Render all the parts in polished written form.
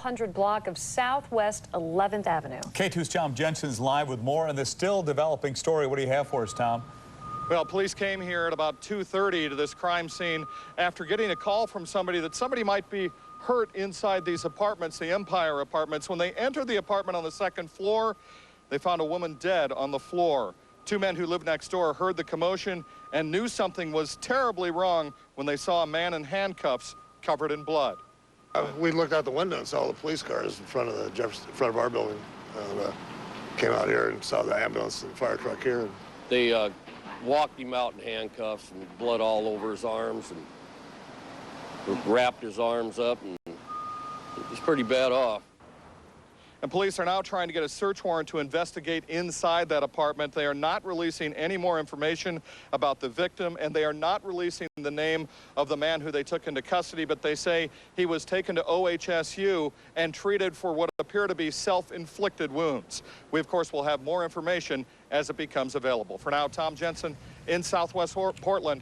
1200 block of Southwest 11th Avenue. KATU's Tom Jensen's live with more on this still developing story. What do you have for us, Tom? Well, police came here at about 2:30 to this crime scene after getting a call from somebody that somebody might be hurt inside these apartments, the Empire apartments. When they entered the apartment on the second floor, they found a woman dead on the floor. Two men who lived next door heard the commotion and knew something was terribly wrong when they saw a man in handcuffs covered in blood. We looked out the window and saw the police cars in front of our building. Came out here and saw the ambulance and fire truck here. They walked him out in handcuffs and blood all over his arms and wrapped his arms up, and he was pretty bad off. And police are now trying to get a search warrant to investigate inside that apartment. They are not releasing any more information about the victim, and they are not releasing the name of the man who they took into custody, but they say he was taken to OHSU and treated for what appear to be self-inflicted wounds. We, of course, will have more information as it becomes available. For now, Tom Jensen in Southwest Portland,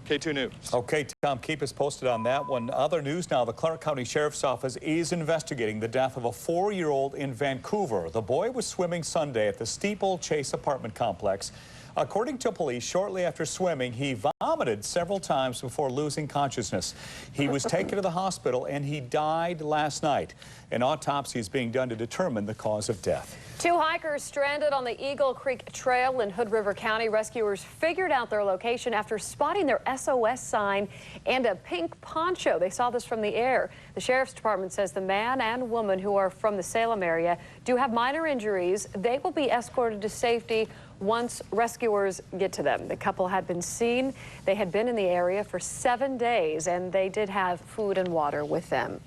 KATU News. Okay, Tom, keep us posted on that one. Other news now, the Clark County Sheriff's Office is investigating the death of a 4-year-old in Vancouver. The boy was swimming Sunday at the Steeplechase apartment complex. According to police, shortly after swimming, he vomited several times before losing consciousness. He was taken to the hospital and he died last night. An autopsy is being done to determine the cause of death. 2 hikers stranded on the Eagle Creek Trail in Hood River County. Rescuers figured out their location after spotting their SOS sign and a pink poncho. They saw this from the air. The Sheriff's Department says the man and woman who are from the Salem area do have minor injuries. They will be escorted to safety once rescuers get to them. The couple had been seen. They had been in the area for 7 days, and they did have food and water with them.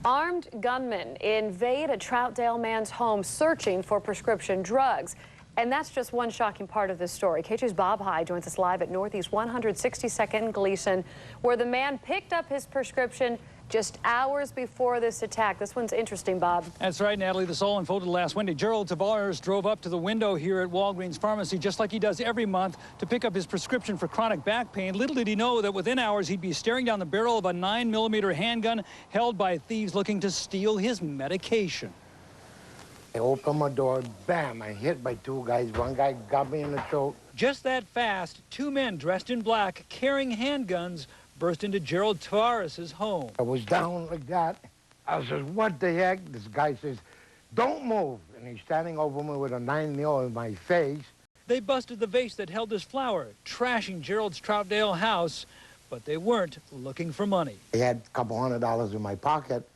Armed gunmen invade a Troutdale man's home searching for prescription drugs. And that's just one shocking part of this story. KATU's Bob High joins us live at Northeast 162nd and Gleason, where the man picked up his prescription just hours before this attack. This one's interesting, Bob. That's right, Natalie. This all unfolded last Wednesday. Gerald Tavares drove up to the window here at Walgreens Pharmacy, just like he does every month, to pick up his prescription for chronic back pain. Little did he know that within hours he'd be staring down the barrel of a 9mm handgun held by thieves looking to steal his medication. I opened my door, bam, I hit by 2 guys. One guy got me in the throat. Just that fast, 2 men dressed in black, carrying handguns, burst into Gerald Tavares' home. I was down like that. I says, what the heck? This guy says, don't move. And he's standing over me with a 9mm in my face. They busted the vase that held his flower, trashing Gerald's Troutdale house, but they weren't looking for money. I had a couple $100 in my pocket,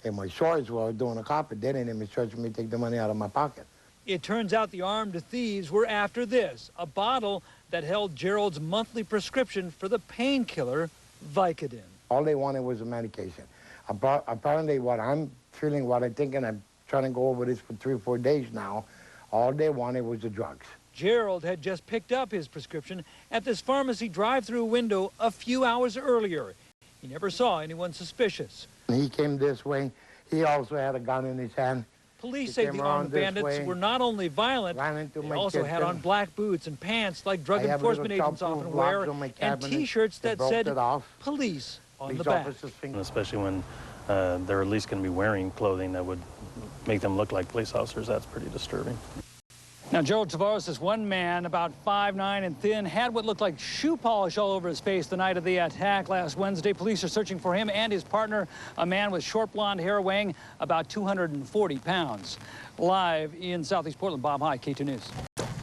and my shorts were doing a copper. They didn't even search me to take the money out of my pocket. It turns out the armed thieves were after this, a bottle that held Gerald's monthly prescription for the painkiller Vicodin. All they wanted was a medication. Apparently what I'm feeling, what I'm thinking, I'm trying to go over this for 3 or 4 days now, all they wanted was the drugs. Gerald had just picked up his prescription at this pharmacy drive-through window a few hours earlier. He never saw anyone suspicious. He came this way. He also had a gun in his hand. Police say the armed bandits were not only violent, they also had on black boots and pants like drug enforcement agents often wear, and T-shirts that said police on the back. Especially when they're at least going to be wearing clothing that would make them look like police officers. That's pretty disturbing. Now, Gerald Tavares is one man, about 5'9" and thin, had what looked like shoe polish all over his face the night of the attack last Wednesday. Police are searching for him and his partner, a man with short blonde hair weighing about 240 pounds. Live in Southeast Portland, Bob High, KATU News.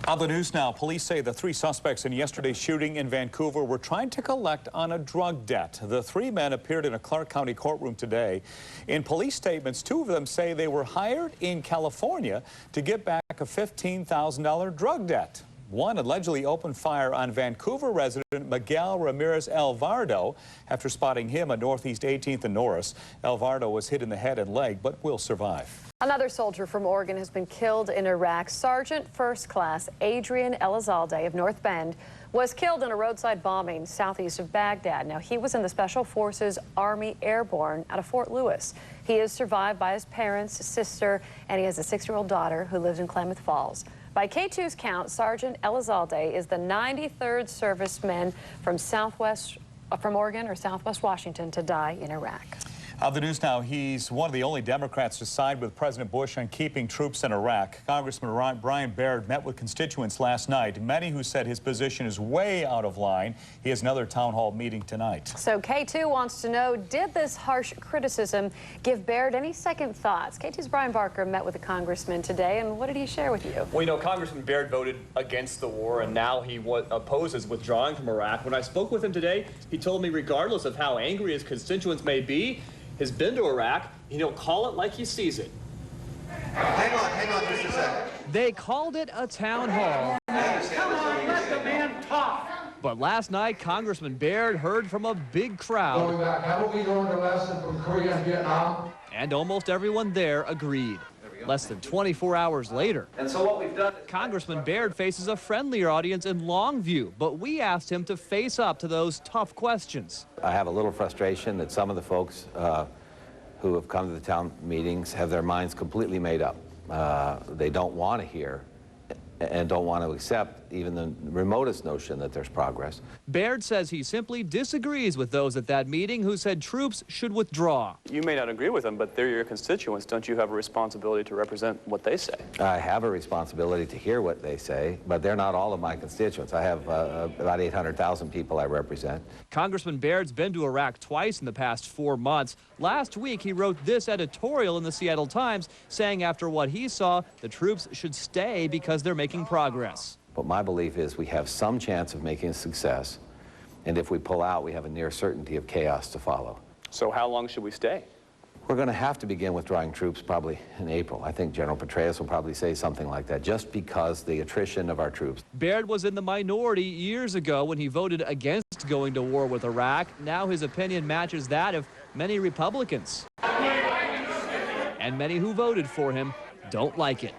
On the news now, police say the 3 suspects in yesterday's shooting in Vancouver were trying to collect on a drug debt. The 3 men appeared in a Clark County courtroom today. In police statements, 2 of them say they were hired in California to get back a $15,000 drug debt. One allegedly opened fire on Vancouver resident Miguel Ramirez Alvarado after spotting him at Northeast 18th and Norris. Alvarado was hit in the head and leg, but will survive. Another soldier from Oregon has been killed in Iraq. Sergeant First Class Adrian Elizalde of North Bend was killed in a roadside bombing southeast of Baghdad. Now, he was in the Special Forces Army Airborne out of Fort Lewis. He is survived by his parents, sister, and he has a 6-year-old daughter who lives in Klamath Falls. By KATU's count, Sergeant Elizalde is the 93rd serviceman from Oregon or Southwest Washington to die in Iraq. The news now, he's one of the only Democrats to side with President Bush on keeping troops in Iraq. Congressman Brian Baird met with constituents last night, many who said his position is way out of line. He has another town hall meeting tonight. So KATU wants to know, did this harsh criticism give Baird any second thoughts? KATU's Brian Barker met with the congressman today, and what did he share with you? Well, you know, Congressman Baird voted against the war, and now he opposes withdrawing from Iraq. When I spoke with him today, he told me regardless of how angry his constituents may be, has been to Iraq, he'll call it like he sees it. Hang on just a second. They called it a town hall. Come on, let the man talk. But last night, Congressman Baird heard from a big crowd. Going back, haven't we learned a lesson from Korea and Vietnam? And almost everyone there agreed. Less than 24 hours later, And so what we've done... Congressman Baird faces a friendlier audience in Longview, but we asked him to face up to those tough questions. I have a little frustration that some of the folks who have come to the town meetings have their minds completely made up. They don't want to hear and don't want to accept even the remotest notion that there's progress. Baird says he simply disagrees with those at that meeting who said troops should withdraw. You may not agree with them, but they're your constituents. Don't you have a responsibility to represent what they say? I have a responsibility to hear what they say, but they're not all of my constituents. I have about 800,000 people I represent. Congressman Baird's been to Iraq twice in the past 4 months. Last week, he wrote this editorial in the Seattle Times saying after what he saw, the troops should stay because they're making progress. But my belief is we have some chance of making a success, and if we pull out, we have a near certainty of chaos to follow. So how long should we stay? We're going to have to begin withdrawing troops probably in April. I think General Petraeus will probably say something like that, just because the attrition of our troops. Baird was in the minority years ago when he voted against going to war with Iraq. Now his opinion matches that of many Republicans. And many who voted for him don't like it.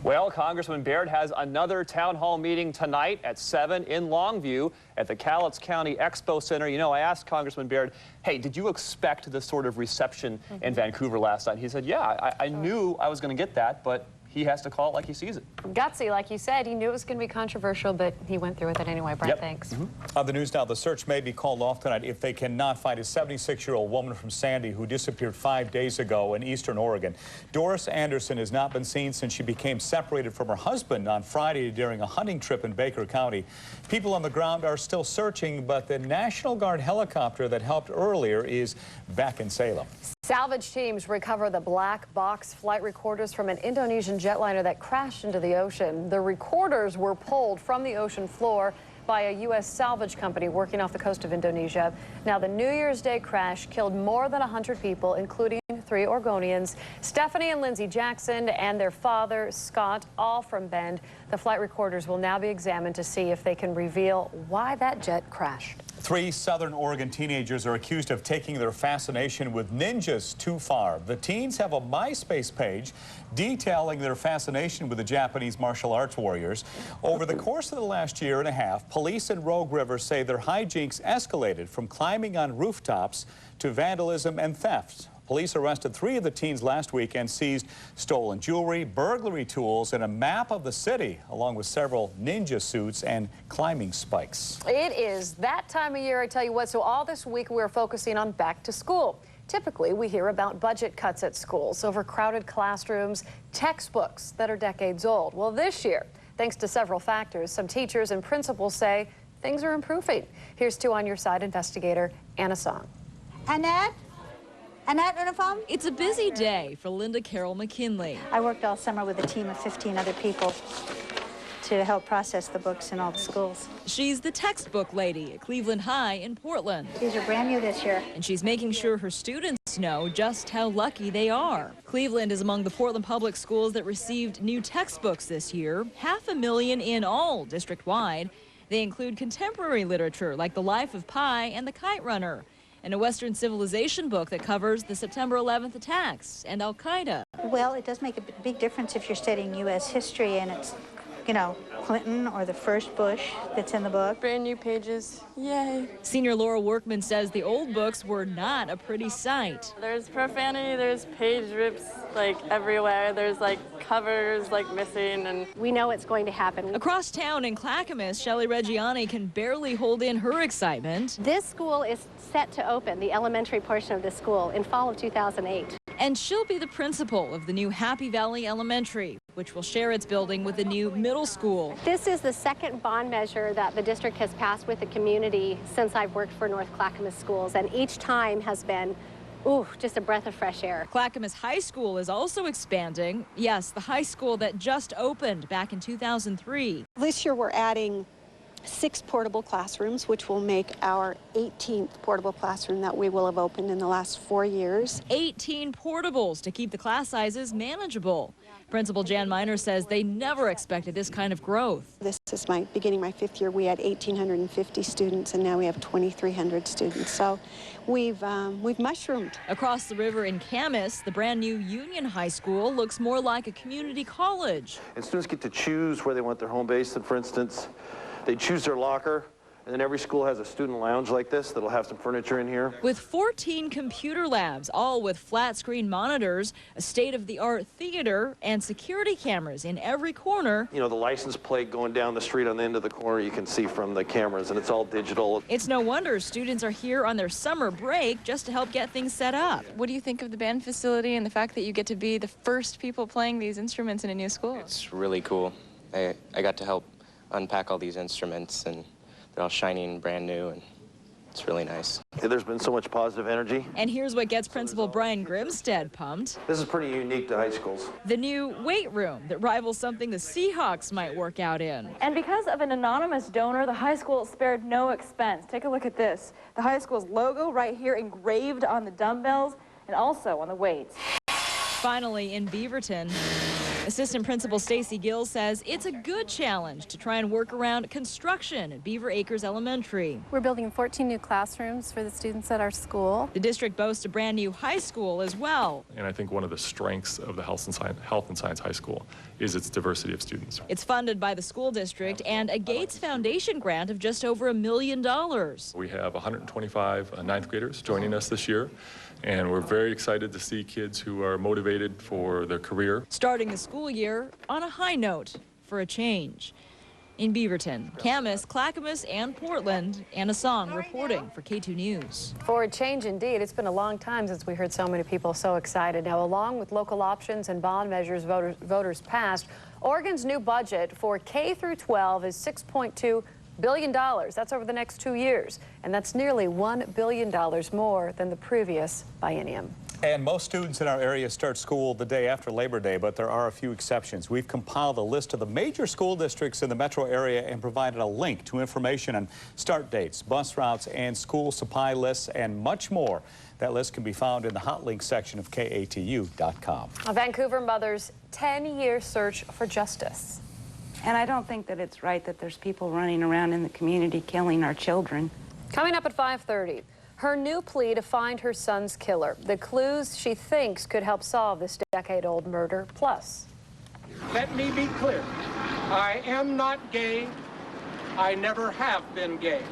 Well, Congressman Baird has another town hall meeting tonight at 7 in Longview at the Cowlitz County Expo Center. You know, I asked Congressman Baird, hey, did you expect this sort of reception in Vancouver last night? He said, yeah, I knew I was going to get that, but he has to call it like he sees it. Gutsy, like you said. He knew it was going to be controversial, but he went through with it anyway. Brian, yep. Thanks. The news now, the search may be called off tonight if they cannot find a 76-year-old woman from Sandy who disappeared 5 days ago in eastern Oregon. Doris Anderson has not been seen since she became separated from her husband on Friday during a hunting trip in Baker County. People on the ground are still searching, but the National Guard helicopter that helped earlier is back in Salem. Salvage teams recover the black box flight recorders from an Indonesian jetliner that crashed into the ocean. The recorders were pulled from the ocean floor by a U.S. salvage company working off the coast of Indonesia. Now, the New Year's Day crash killed more than 100 people, including 3 Oregonians. Stephanie and Lindsay Jackson and their father, Scott, all from Bend. The flight recorders will now be examined to see if they can reveal why that jet crashed. 3 Southern Oregon teenagers are accused of taking their fascination with ninjas too far. The teens have a MySpace page detailing their fascination with the Japanese martial arts warriors. Over the course of the last year and a half, police in Rogue River say their hijinks escalated from climbing on rooftops to vandalism and theft. Police arrested 3 of the teens last week and seized stolen jewelry, burglary tools, and a map of the city, along with several ninja suits and climbing spikes. It is that time of year, I tell you what. So all this week we're focusing on back to school. Typically, we hear about budget cuts at schools, overcrowded classrooms, textbooks that are decades old. Well, this year, thanks to several factors, some teachers and principals say things are improving. Here's 2 on Your Side investigator Anna Song. Annette? Annette, uniform? It's a busy day for Linda Carroll McKinley. I worked all summer with a team of 15 other people to help process the books in all the schools. She's the textbook lady at Cleveland High in Portland. These are brand new this year. And she's making sure her students know just how lucky they are. Cleveland is among the Portland public schools that received new textbooks this year, 500,000 in all district-wide. They include contemporary literature like The Life of Pi and The Kite Runner, and a Western civilization book that covers the September 11th attacks and Al-Qaeda. Well, it does make a big difference if you're studying U.S. history and it's you know, Clinton or the first Bush that's in the book. Brand new pages. Yay. Senior Laura Workman says the old books were not a pretty sight. There's profanity, there's page rips like everywhere. There's like covers like missing, and we know it's going to happen. Across town in Clackamas, Shelley Reggiani can barely hold in her excitement. This school is set to open, the elementary portion of this school, in fall of 2008. And she'll be the principal of the new Happy Valley Elementary, which will share its building with the new middle school. This is the second bond measure that the district has passed with the community since I've worked for North Clackamas Schools, and each time has been, ooh, just a breath of fresh air. Clackamas High School is also expanding. Yes, the high school that just opened back in 2003. This year we're adding 6 portable classrooms, which will make our 18th portable classroom that we will have opened in the last 4 years. 18 portables to keep the class sizes manageable. Principal Jan Miner says they never expected this kind of growth. This is beginning my 5th year. We had 1,850 students, and now we have 2,300 students. So we've mushroomed. Across the river in Camas, the brand new Union High School looks more like a community college. And students get to choose where they want their home base. And for instance, they choose their locker, and then every school has a student lounge like this that'll have some furniture in here. With 14 computer labs, all with flat-screen monitors, a state-of-the-art theater, and security cameras in every corner. You know, the license plate going down the street on the end of the corner you can see from the cameras, and it's all digital. It's no wonder students are here on their summer break just to help get things set up. What do you think of the band facility and the fact that you get to be the first people playing these instruments in a new school? It's really cool. I got to help unpack all these instruments, and they're all shiny and brand new, and it's really nice. There's been so much positive energy. And here's what gets Principal Brian Grimstead pumped. This is pretty unique to high schools. The new weight room that rivals something the Seahawks might work out in. And because of an anonymous donor, the high school spared no expense. Take a look at this. The high school's logo right here engraved on the dumbbells and also on the weights. Finally, in Beaverton, Assistant Principal Stacy Gill says it's a good challenge to try and work around construction at Beaver Acres Elementary. We're building 14 new classrooms for the students at our school. The district boasts a brand new high school as well. And I think one of the strengths of the Health and Science High School is its diversity of students. It's funded by the school district and a Gates Foundation grant of just over $1 million. We have 125 ninth graders joining us this year, and we're very excited to see kids who are motivated for their career. Starting the school year on a high note for a change. In Beaverton, Camas, Clackamas, and Portland, Anna Song reporting for KATU News. For a change indeed. It's been a long time since we heard so many people so excited. Now, along with local options and bond measures voters passed, Oregon's new budget for K through 12 is $6.2 billion. That's over the next 2 years, and that's nearly $1 billion more than the previous biennium. And most students in our area start school the day after Labor Day, but there are a few exceptions. We've compiled a list of the major school districts in the metro area and provided a link to information on start dates, bus routes, and school supply lists, and much more. That list can be found in the hot links section of KATU.com. A Vancouver mother's 10-year search for justice. And I don't think that it's right that there's people running around in the community killing our children. Coming up at 5:30, her new plea to find her son's killer. The clues she thinks could help solve this decade-old murder. Plus, let me be clear. I am not gay. I never have been gay.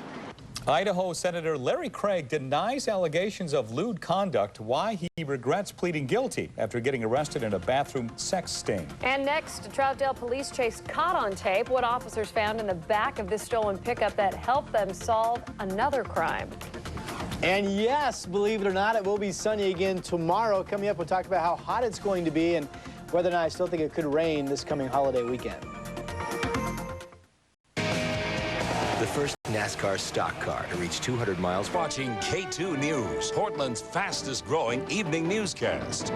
Idaho Senator Larry Craig denies allegations of lewd conduct, why he regrets pleading guilty after getting arrested in a bathroom sex sting. And next, Troutdale police chase caught on tape what officers found in the back of this stolen pickup that helped them solve another crime. And yes, believe it or not, it will be sunny again tomorrow. Coming up, we'll talk about how hot it's going to be and whether or not I still think it could rain this coming holiday weekend. The first NASCAR stock car to reach 200 miles. Watching KATU News, Portland's fastest growing evening newscast.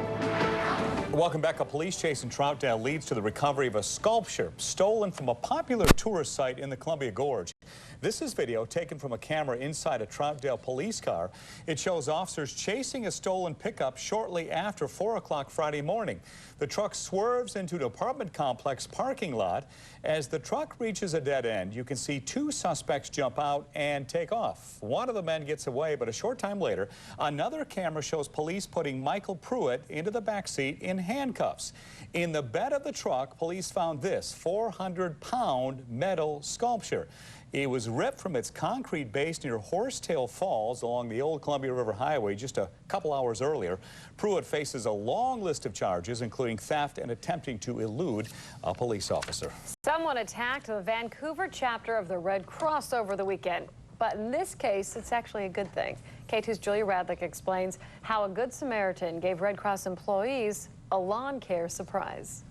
Welcome back. A police chase in Troutdale leads to the recovery of a sculpture stolen from a popular tourist site in the Columbia Gorge. This is video taken from a camera inside a Troutdale police car. It shows officers chasing a stolen pickup shortly after 4 o'clock Friday morning. The truck swerves into an apartment complex parking lot. As the truck reaches a dead end, you can see two suspects jump out and take off. One of the men gets away, but a short time later, another camera shows police putting Michael Pruitt into the back seat in handcuffs. In the bed of the truck, police found this 400-pound metal sculpture. It was ripped from its concrete base near Horsetail Falls along the old Columbia River Highway just a couple hours earlier. Pruitt faces a long list of charges, including theft and attempting to elude a police officer. Someone attacked the Vancouver chapter of the Red Cross over the weekend. But in this case, it's actually a good thing. KATU's Julia Radlick explains how a Good Samaritan gave Red Cross employees a lawn care surprise.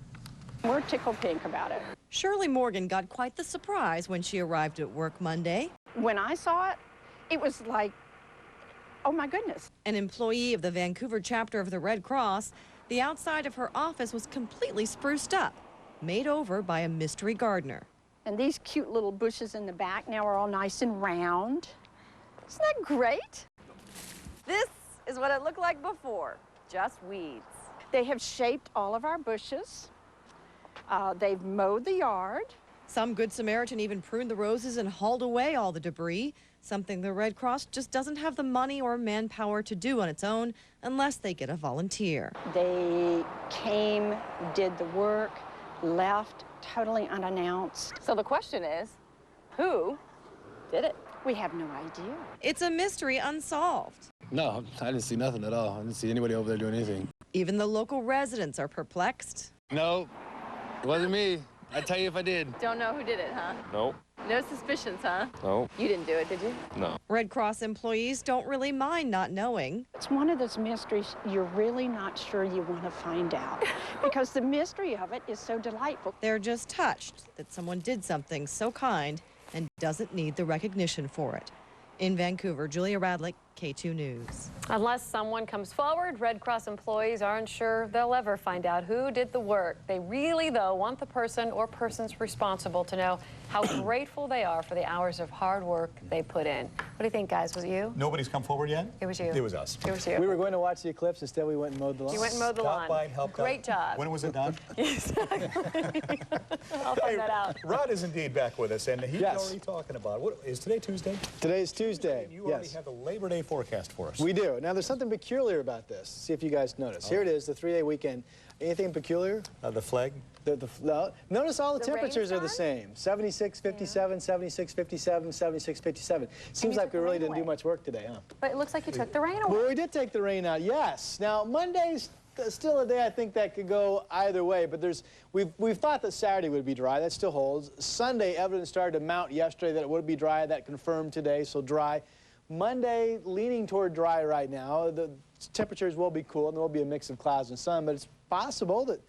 We're tickled pink about it. Shirley Morgan got quite the surprise when she arrived at work Monday. When I saw it, it was like, oh my goodness. An employee of the Vancouver chapter of the Red Cross, the outside of her office was completely spruced up, made over by a mystery gardener. And these cute little bushes in the back now are all nice and round. Isn't that great? This is what it looked like before, just weeds. They have shaped all of our bushes. They've mowed the yard. Some Good Samaritan even pruned the roses and hauled away all the debris, something the Red Cross just doesn't have the money or manpower to do on its own unless they get a volunteer. They came, did the work, left totally unannounced. So the question is, who did it? We have no idea. It's a mystery unsolved. No, I didn't see nothing at all. I didn't see anybody over there doing anything. Even the local residents are perplexed. No, it wasn't me. I'd tell you if I did. Don't know who did it, huh? Nope. No suspicions, huh? Nope. You didn't do it, did you? No. Red Cross employees don't really mind not knowing. It's one of those mysteries you're really not sure you want to find out because the mystery of it is so delightful. They're just touched that someone did something so kind and doesn't need the recognition for it. In Vancouver, Julia Radlick, KATU News. Unless someone comes forward, Red Cross employees aren't sure they'll ever find out who did the work. They really, though, want the person or persons responsible to know how grateful they are for the hours of hard work they put in. What do you think, guys? Was it you? Nobody's come forward yet? It was you. It was us. It was you. We were going to watch the eclipse. Instead, we went and mowed the lawn. You went and mowed the lawn. By and helped Great out. job. When was it done? Exactly. I'll find that out. Rod is indeed back with us, and he's Yes. already talking about, what is today Tuesday? Today's Tuesday. You already have the Labor Day forecast for us. We do. Now, there's something peculiar about this. See if you guys notice. Here it is, the 3-day weekend. Anything peculiar? The flag? No. Notice all the temperatures are the rainstorm? same. 76, 57, 76, 57, 76, 57. Seems like we really didn't do much work today, huh? But it looks like you took the rain away. Well, we did take the rain out, yes. Now, Monday's still a day I think that could go either way, but we've thought that Saturday would be dry. That still holds. Sunday, evidence started to mount yesterday that it would be dry. That confirmed today, so dry. Monday, leaning toward dry right now. The temperatures will be cool, and there will be a mix of clouds and sun, but it's possible that,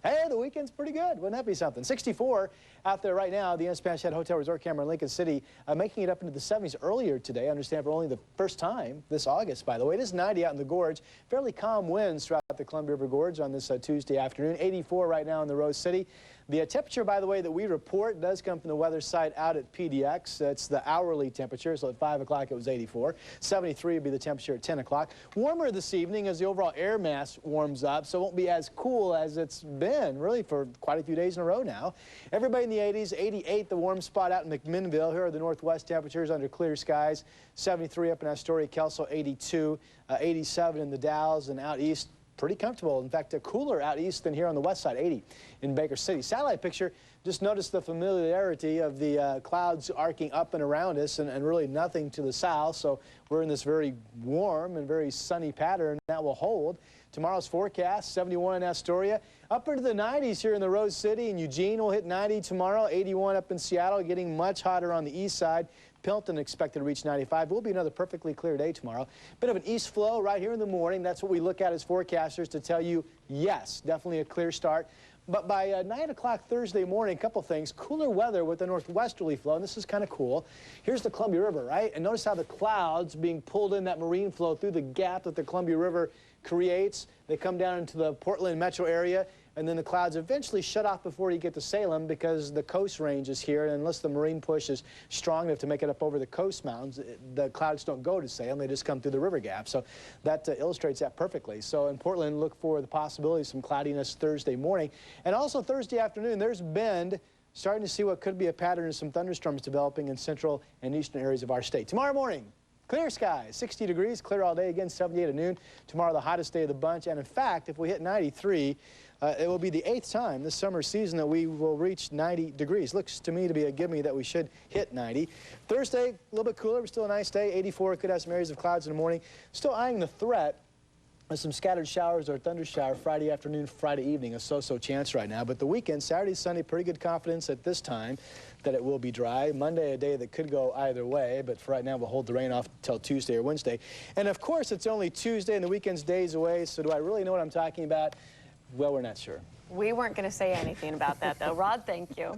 hey, the weekend's pretty good. Wouldn't that be something? 64 out there right now. The Spanish Head Hotel Resort camera in Lincoln City, making it up into the 70s earlier today. I understand for only the first time this August, by the way. It is 90 out in the gorge. Fairly calm winds throughout the Columbia River Gorge on this Tuesday afternoon. 84 right now in the Rose City. The temperature, by the way, that we report does come from the weather site out at PDX. That's the hourly temperature, so at 5 o'clock it was 84. 73 would be the temperature at 10 o'clock. Warmer this evening as the overall air mass warms up, so it won't be as cool as it's been, really, for quite a few days in a row now. Everybody in the 80s, 88, the warm spot out in McMinnville. Here are the northwest temperatures under clear skies. 73 up in Astoria, Kelso, 82, 87 in the Dalles, and out east, pretty comfortable. In fact, cooler out east than here on the west side, 80 in Baker City. Satellite picture, just notice the familiarity of the clouds arcing up and around us and really nothing to the south. So we're in this very warm and very sunny pattern that will hold. Tomorrow's forecast, 71 in Astoria, up into the 90s here in the Rose City, and Eugene will hit 90 tomorrow, 81 up in Seattle, getting much hotter on the east side. Pilton expected to reach 95. It will be another perfectly clear day tomorrow. Bit of an east flow right here in the morning. That's what we look at as forecasters to tell you, yes, definitely a clear start. But by 9 o'clock Thursday morning, a couple things. Cooler weather with a northwesterly flow, and this is kind of cool. Here's the Columbia River, right? And notice how the clouds being pulled in that marine flow through the gap that the Columbia River creates. They come down into the Portland metro area, and then the clouds eventually shut off before you get to Salem because the coast range is here, and unless the marine push is strong enough to make it up over the coast mountains, the clouds don't go to Salem, they just come through the river gap. So that illustrates that perfectly. So in Portland, look for the possibility of some cloudiness Thursday morning. And also Thursday afternoon, there's Bend, starting to see what could be a pattern of some thunderstorms developing in central and eastern areas of our state. Tomorrow morning, clear skies, 60 degrees, clear all day, again 78 at noon. Tomorrow, the hottest day of the bunch. And in fact, if we hit 93, it will be the 8th time this summer season that we will reach 90 degrees. Looks to me to be a gimme that we should hit 90. Thursday, a little bit cooler, but still a nice day. 84, could have some areas of clouds in the morning. Still eyeing the threat of some scattered showers or thunder shower Friday afternoon, Friday evening, a so-so chance right now. But the weekend, Saturday, Sunday, pretty good confidence at this time that it will be dry. Monday, a day that could go either way, but for right now, we'll hold the rain off until Tuesday or Wednesday. And of course, it's only Tuesday and the weekend's days away, so do I really know what I'm talking about? Well, we're not sure. We weren't going to say anything about that, though. Rod, thank you.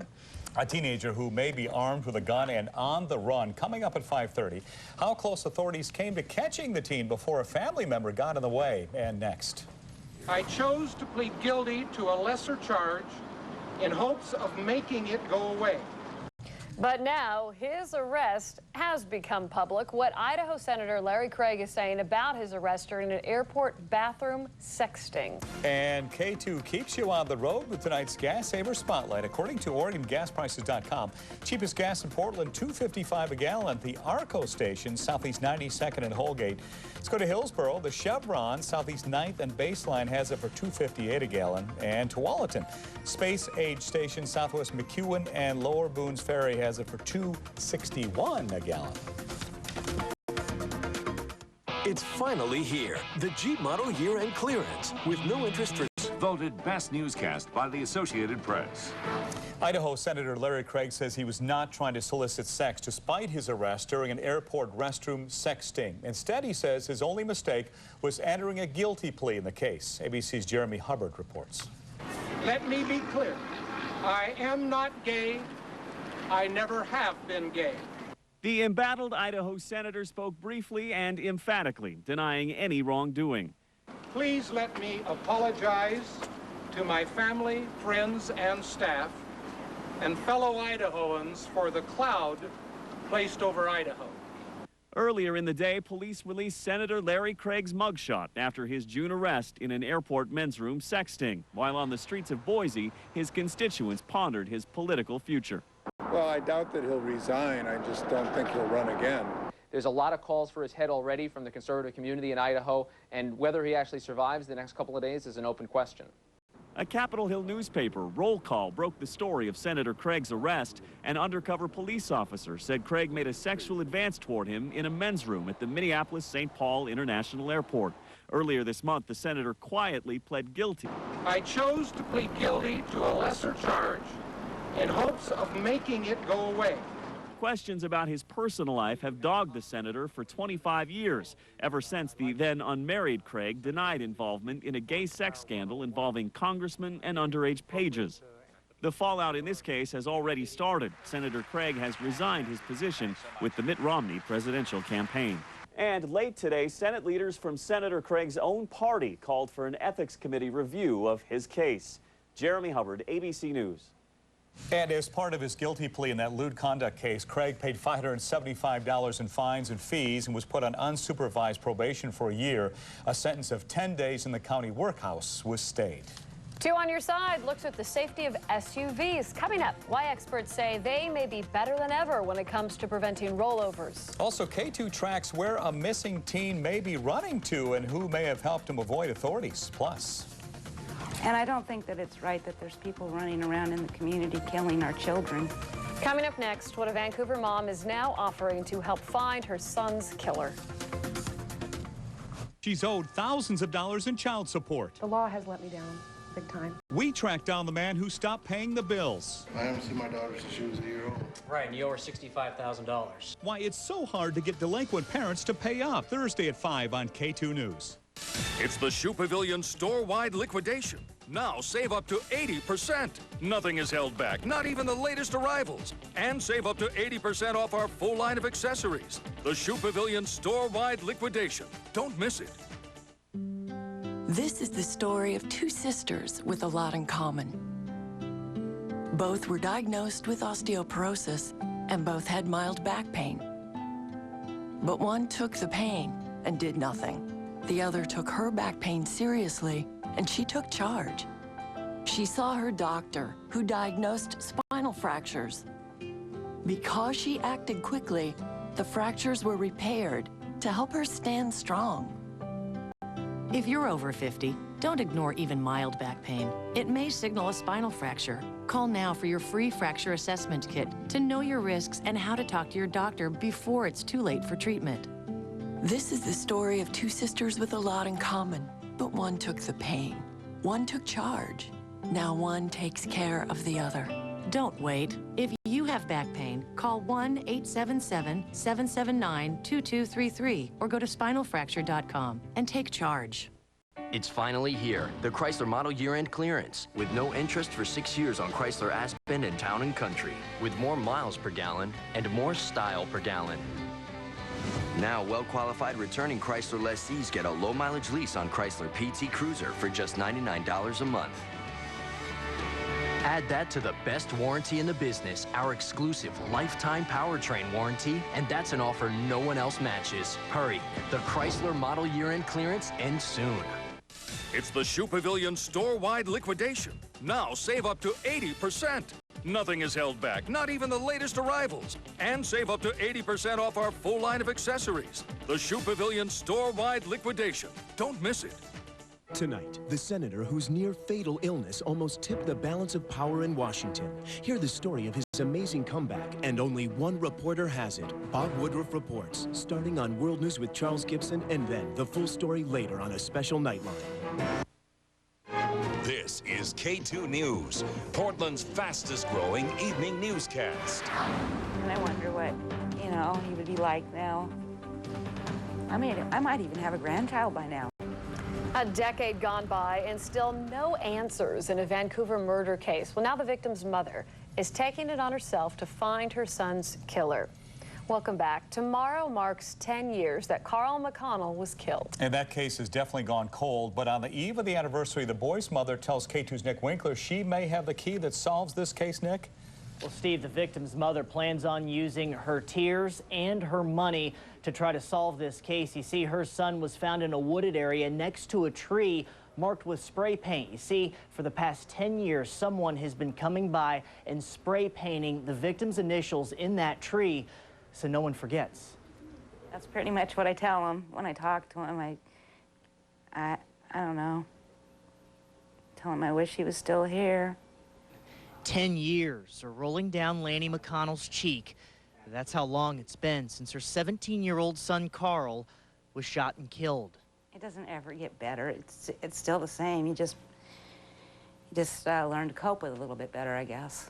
A teenager who may be armed with a gun and on the run, coming up at 5:30. How close authorities came to catching the teen before a family member got in the way. And next. I chose to plead guilty to a lesser charge in hopes of making it go away. But now his arrest has become public. What Idaho Senator Larry Craig is saying about his arrest during an airport bathroom sexting. And KATU keeps you on the road with tonight's Gas Saver Spotlight. According to OregonGasPrices.com, cheapest gas in Portland, $2.55 a gallon. The Arco station, Southeast 92nd and Holgate. Let's go to Hillsboro. The Chevron, Southeast 9th and Baseline, has it for $2.58 a gallon. And Tualatin, Space Age Station, Southwest McEwen and Lower Boones Ferry has it for $2.61 a gallon. It's finally here. The Jeep model year-end clearance with no interest for... Voted best newscast by the Associated Press. Idaho Senator Larry Craig says he was not trying to solicit sex despite his arrest during an airport restroom sex sting. Instead, he says his only mistake was entering a guilty plea in the case. ABC's Jeremy Hubbard reports. Let me be clear. I am not gay. I never have been gay. The embattled Idaho senator spoke briefly and emphatically, denying any wrongdoing. Please let me apologize to my family, friends, and staff, and fellow Idahoans for the cloud placed over Idaho. Earlier in the day, police released Senator Larry Craig's mugshot after his June arrest in an airport men's room sexting. While on the streets of Boise, his constituents pondered his political future. Well, I doubt that he'll resign. I just don't think he'll run again. There's a lot of calls for his head already from the conservative community in Idaho, and whether he actually survives the next couple of days is an open question. A Capitol Hill newspaper, Roll Call, broke the story of Senator Craig's arrest. An undercover police officer said Craig made a sexual advance toward him in a men's room at the Minneapolis-St. Paul International Airport. Earlier this month, the senator quietly pled guilty. I chose to plead guilty to a lesser charge in hopes of making it go away. Questions about his personal life have dogged the senator for 25 years, ever since the then unmarried Craig denied involvement in a gay sex scandal involving congressmen and underage pages. The fallout in this case has already started. Senator Craig has resigned his position with the Mitt Romney presidential campaign. And late today, Senate leaders from Senator Craig's own party called for an ethics committee review of his case. Jeremy Hubbard, ABC News. And as part of his guilty plea in that lewd conduct case, Craig paid $575 in fines and fees and was put on unsupervised probation for a year. A sentence of 10 days in the county workhouse was stayed. 2 on your side looks at the safety of SUVs. Coming up, why experts say they may be better than ever when it comes to preventing rollovers. Also, KATU tracks where a missing teen may be running to and who may have helped him avoid authorities. Plus... And I don't think that it's right that there's people running around in the community killing our children. Coming up next, what a Vancouver mom is now offering to help find her son's killer. She's owed thousands of dollars in child support. The law has let me down big time. We tracked down the man who stopped paying the bills. I haven't seen my daughter since she was a year old. Right, and you owe her $65,000. Why it's so hard to get delinquent parents to pay up. Thursday at 5 on KATU News. It's the Shoe Pavilion store-wide liquidation. Now save up to 80%. Nothing is held back, not even the latest arrivals. And save up to 80% off our full line of accessories. The Shoe Pavilion store-wide liquidation. Don't miss it. This is the story of two sisters with a lot in common. Both were diagnosed with osteoporosis and both had mild back pain. But one took the pain and did nothing. The other took her back pain seriously, and she took charge. She saw her doctor, who diagnosed spinal fractures. Because she acted quickly, the fractures were repaired to help her stand strong. If you're over 50, don't ignore even mild back pain. It may signal a spinal fracture. Call now for your free fracture assessment kit to know your risks and how to talk to your doctor before it's too late for treatment. This is the story of two sisters with a lot in common, but one took the pain. One took charge. Now one takes care of the other. Don't wait. If you have back pain, call 1-877-779-2233 or go to spinalfracture.com and take charge. It's finally here, the Chrysler Model Year-End Clearance, with no interest for 6 years on Chrysler Aspen and Town & Country, with more miles per gallon and more style per gallon. Now, well-qualified returning Chrysler lessees get a low-mileage lease on Chrysler PT Cruiser for just $99 a month. Add that to the best warranty in the business, our exclusive lifetime powertrain warranty, and that's an offer no one else matches. Hurry, the Chrysler Model Year-End Clearance ends soon. It's the Shoe Pavilion store-wide liquidation. Now save up to 80%. Nothing is held back, not even the latest arrivals. And save up to 80% off our full line of accessories. The Shoe Pavilion store-wide liquidation. Don't miss it. Tonight, the senator whose near-fatal illness almost tipped the balance of power in Washington. Hear the story of his amazing comeback, and only one reporter has it. Bob Woodruff reports, starting on World News with Charles Gibson, and then the full story later on a special Nightline. This is KATU News, Portland's fastest-growing evening newscast. And I wonder what, he would be like now. I might even have a grandchild by now. A decade gone by and still no answers in a Vancouver murder case. Well, now the victim's mother is taking it on herself to find her son's killer. Welcome back. Tomorrow marks 10 years that Carl McConnell was killed. And that case has definitely gone cold, but on the eve of the anniversary, the boy's mother tells K2's Nick Winkler she may have the key that solves this case, Nick. Well, Steve, the victim's mother plans on using her tears and her money to try to solve this case. You see, her son was found in a wooded area next to a tree marked with spray paint. You see, for the past 10 years, someone has been coming by and spray painting the victim's initials in that tree so no one forgets. That's pretty much what I tell him when I talk to him. I don't know. Tell him I wish he was still here. 10 years are rolling down Lanny McConnell's cheek. That's how long it's been since her 17-year-old son, Carl, was shot and killed. It doesn't ever get better. It's still the same. You just learn to cope with it a little bit better, I guess.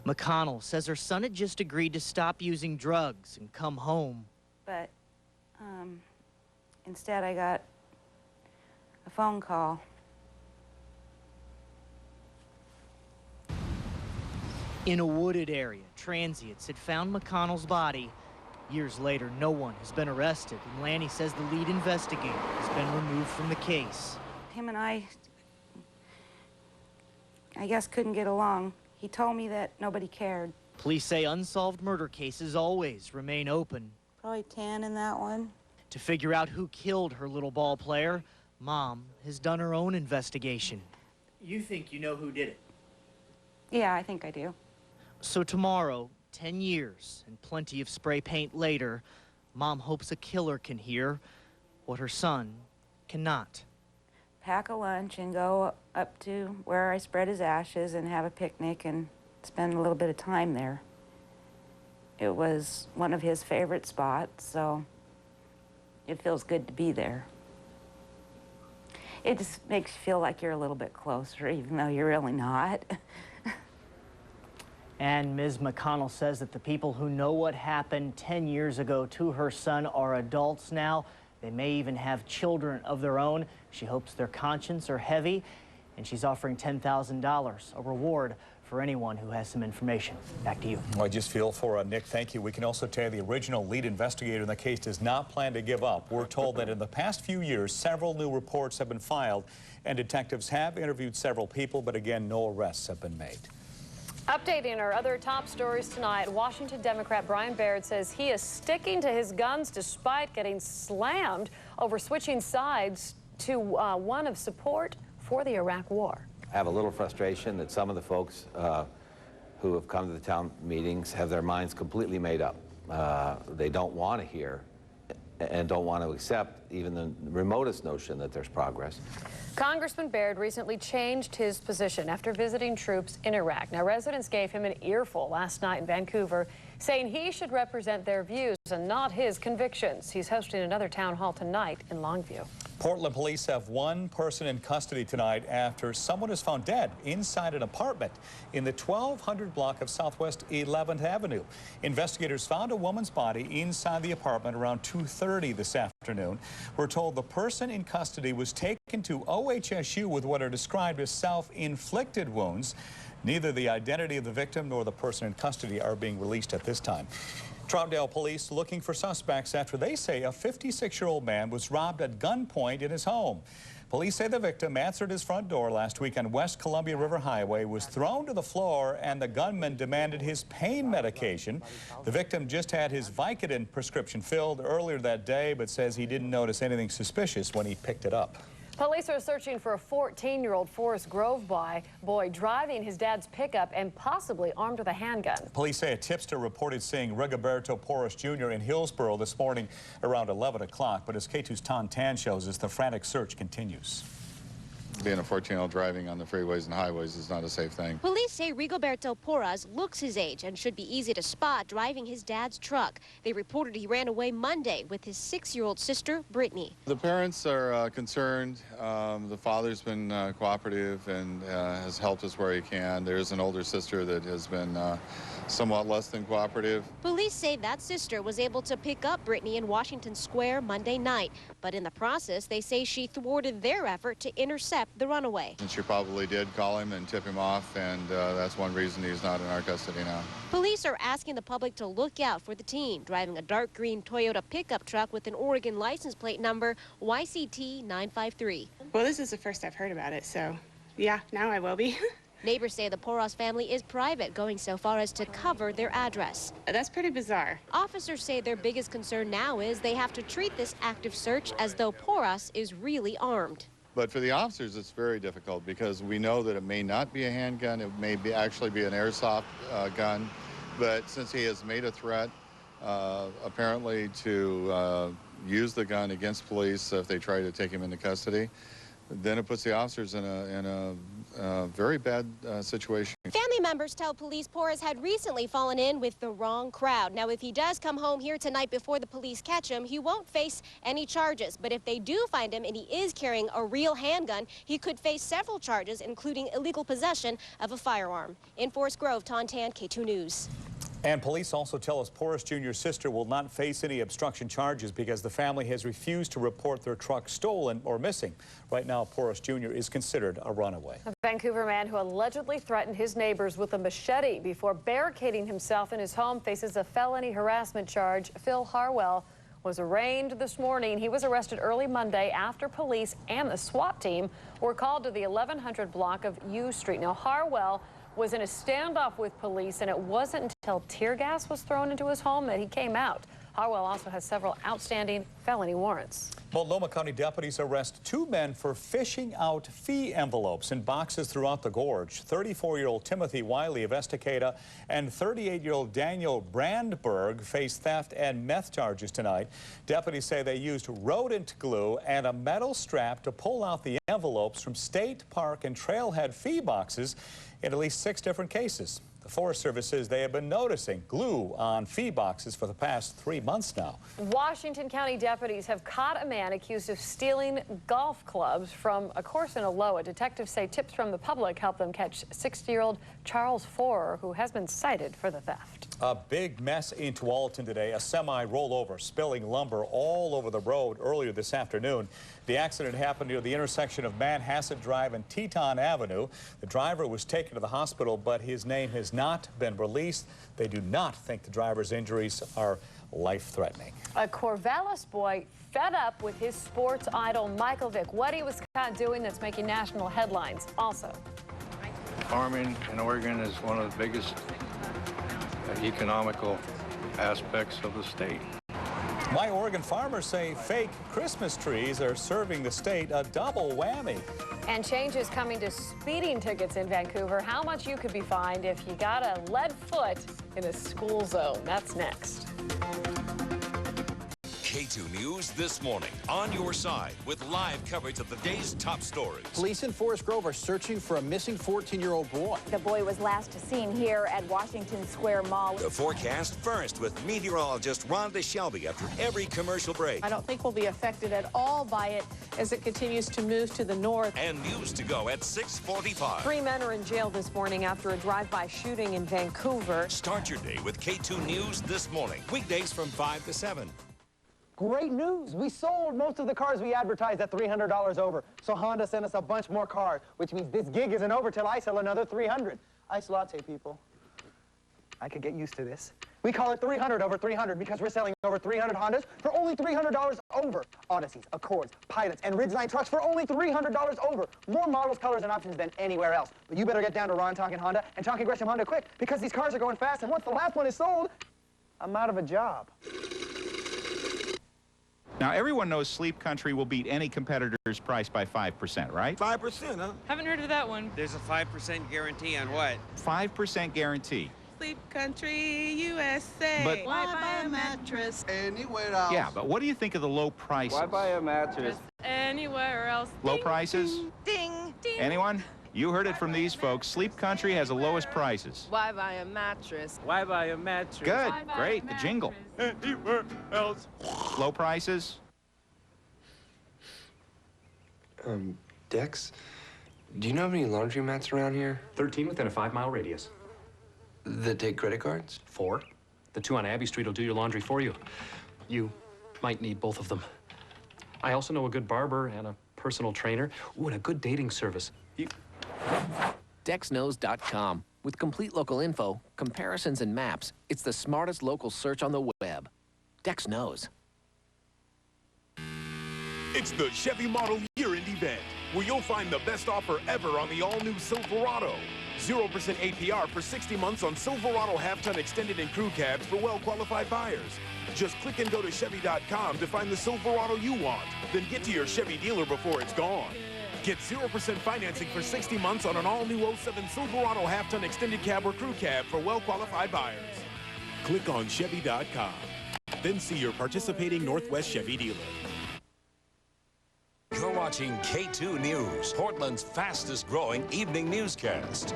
McConnell says her son had just agreed to stop using drugs and come home. But instead I got a phone call. In a wooded area, transients had found McConnell's body. Years later, no one has been arrested, and Lanny says the lead investigator has been removed from the case. Him and I guess couldn't get along. He told me that nobody cared. Police say unsolved murder cases always remain open. Probably 10 in that one. To figure out who killed her little ball player, Mom has done her own investigation. You think you know who did it? Yeah, I think I do. So tomorrow, 10 years and plenty of spray paint later, Mom hopes a killer can hear what her son cannot. Pack a lunch and go up to where I spread his ashes and have a picnic and spend a little bit of time there. It was one of his favorite spots, so it feels good to be there. It just makes you feel like you're a little bit closer, even though you're really not. And Ms. McConnell says that the people who know what happened 10 years ago to her son are adults now. They may even have children of their own. She hopes their consciences are heavy and she's offering $10,000, a reward for anyone who has some information. Back to you. Well, I just feel for Nick. Thank you. We can also tell you the original lead investigator in the case does not plan to give up. We're told that in the past few years, several new reports have been filed, and detectives have interviewed several people, but again, no arrests have been made. Updating our other top stories tonight, Washington Democrat Brian Baird says he is sticking to his guns despite getting slammed over switching sides to one of support for the Iraq War. I have a little frustration that some of the folks who have come to the town meetings have their minds completely made up. They don't want to hear and don't want to accept even the remotest notion that there's progress. Congressman Baird recently changed his position after visiting troops in Iraq. Now, residents gave him an earful last night in Vancouver, saying he should represent their views and not his convictions. He's hosting another town hall tonight in Longview. Portland police have one person in custody tonight after someone is found dead inside an apartment in the 1200 block of Southwest 11th Avenue. Investigators found a woman's body inside the apartment around 2:30 this afternoon. We're told the person in custody was taken to OHSU with what are described as self-inflicted wounds. Neither the identity of the victim nor the person in custody are being released at this time. Troutdale police looking for suspects after they say a 56-year-old man was robbed at gunpoint in his home. Police say the victim answered his front door last week on West Columbia River Highway, was thrown to the floor, and the gunman demanded his pain medication. The victim just had his Vicodin prescription filled earlier that day, but says he didn't notice anything suspicious when he picked it up. Police are searching for a 14-year-old Forest Grove boy driving his dad's pickup and possibly armed with a handgun. Police say a tipster reported seeing Rigoberto Porras Jr. in Hillsborough this morning around 11 o'clock. But as KATU's Ton Tan shows us, the frantic search continues. Being a 14-year-old driving on the freeways and highways is not a safe thing. Police say Rigoberto Porras looks his age and should be easy to spot driving his dad's truck. They reported he ran away Monday with his 6-year-old sister, Brittany. The parents are concerned. The father's been cooperative and has helped us where he can. There's an older sister that has been somewhat less than cooperative. Police say that sister was able to pick up Brittany in Washington Square Monday night, but in the process, they say she thwarted their effort to intercept the runaway. And she probably did call him and tip him off, and that's one reason he's not in our custody now. Police are asking the public to look out for the teen driving a dark green Toyota pickup truck with an Oregon license plate number YCT 953. Well, this is the first I've heard about it, so yeah, now I will be. Neighbors say the Porras family is private, going so far as to cover their address. That's pretty bizarre. Officers say their biggest concern now is they have to treat this active search as though Porras is really armed. But for the officers, it's very difficult because we know that it may not be a handgun, it may actually be an airsoft gun. But since he has made a threat, apparently to use the gun against police if they try to take him into custody, then it puts the officers in a very bad situation. Family members tell police Porras had recently fallen in with the wrong crowd. Now, if he does come home here tonight before the police catch him, he won't face any charges. But if they do find him and he is carrying a real handgun, he could face several charges, including illegal possession of a firearm. In Forest Grove, Ton Tan, KATU News. And police also tell us Porras Jr.'s sister will not face any obstruction charges because the family has refused to report their truck stolen or missing. Right now, Porras Jr. is considered a runaway. A Vancouver man who allegedly threatened his neighbors with a machete before barricading himself in his home faces a felony harassment charge. Phil Harwell was arraigned this morning. He was arrested early Monday after police and the SWAT team were called to the 1100 block of U Street. Now, Harwell was in a standoff with police, and it wasn't until tear gas was thrown into his home that he came out. Harwell also has several outstanding felony warrants. Multnomah County deputies arrest 2 men for fishing out fee envelopes in boxes throughout the gorge. 34-year-old Timothy Wiley of Estacada and 38-year-old Daniel Brandberg face theft and meth charges tonight. Deputies say they used rodent glue and a metal strap to pull out the envelopes from state, park, and trailhead fee boxes in at least 6 different cases. The Forest Service says they have been noticing glue on feed boxes for the past 3 months now. Washington County deputies have caught a man accused of stealing golf clubs from a course in Aloha. Detectives say tips from the public helped them catch 60-year-old Charles Forer, who has been cited for the theft. A big mess in Tualatin today. A semi rollover, spilling lumber all over the road earlier this afternoon. The accident happened near the intersection of Manhasset Drive and Teton Avenue. The driver was taken to the hospital, but his name has not been released. They do not think the driver's injuries are life-threatening. A Corvallis boy fed up with his sports idol, Michael Vick. What he was caught doing that's making national headlines. Also, farming in Oregon is one of the biggest economical aspects of the state. My Oregon farmers say fake Christmas trees are serving the state a double whammy. and changes coming to speeding tickets in Vancouver. How much you could be fined if you got a lead foot in a school zone. That's next. KATU News this morning, on your side with live coverage of the day's top stories. Police in Forest Grove are searching for a missing 14-year-old boy. The boy was last seen here at Washington Square Mall. The forecast first with meteorologist Rhonda Shelby after every commercial break. I don't think we'll be affected at all by it as it continues to move to the north. And news to go at 6:45. 3 men are in jail this morning after a drive-by shooting in Vancouver. Start your day with KATU News this morning, weekdays from 5 to 7. Great news! We sold most of the cars we advertised at $300 over. So Honda sent us a bunch more cars, which means this gig isn't over till I sell another 300. Ice latte, people. I could get used to this. We call it 300 over 300 because we're selling over 300 Hondas for only $300 over. Odysseys, Accords, Pilots, and Ridgeline trucks for only $300 over. More models, colors, and options than anywhere else. But you better get down to Ron Talking Honda and Talking Gresham Honda quick because these cars are going fast, and once the last one is sold, I'm out of a job. Now, everyone knows Sleep Country will beat any competitor's price by 5%, right? 5%, huh? Haven't heard of that one. There's a 5% guarantee on what? 5% guarantee. Sleep Country, USA. But why buy a mattress anywhere else? Yeah, but what do you think of the low prices? Why buy a mattress anywhere else? Low Ding, prices? Ding, ding. Anyone? You heard it from these folks. Sleep Country has the lowest prices. Why buy a mattress? Why buy a mattress? Good, great, the jingle. Anywhere else? Low prices? Dex, do you know of any laundromats around here? 13 within a 5-mile radius. That take credit cards? 4. The 2 on Abbey Street will do your laundry for you. You might need both of them. I also know a good barber and a personal trainer. Ooh, and a good dating service. DexKnows.com. With complete local info, comparisons, and maps, it's the smartest local search on the web. Dex knows. It's the Chevy Model Year-End event, where you'll find the best offer ever on the all-new Silverado. 0% APR for 60 months on Silverado half-ton extended and crew cabs for well-qualified buyers. Just click and go to Chevy.com to find the Silverado you want, then get to your Chevy dealer before it's gone. Get 0% financing for 60 months on an all-new 07 Silverado half-ton extended cab or crew cab for well-qualified buyers. Click on Chevy.com, then see your participating Northwest Chevy dealer. You're watching KATU News, Portland's fastest-growing evening newscast.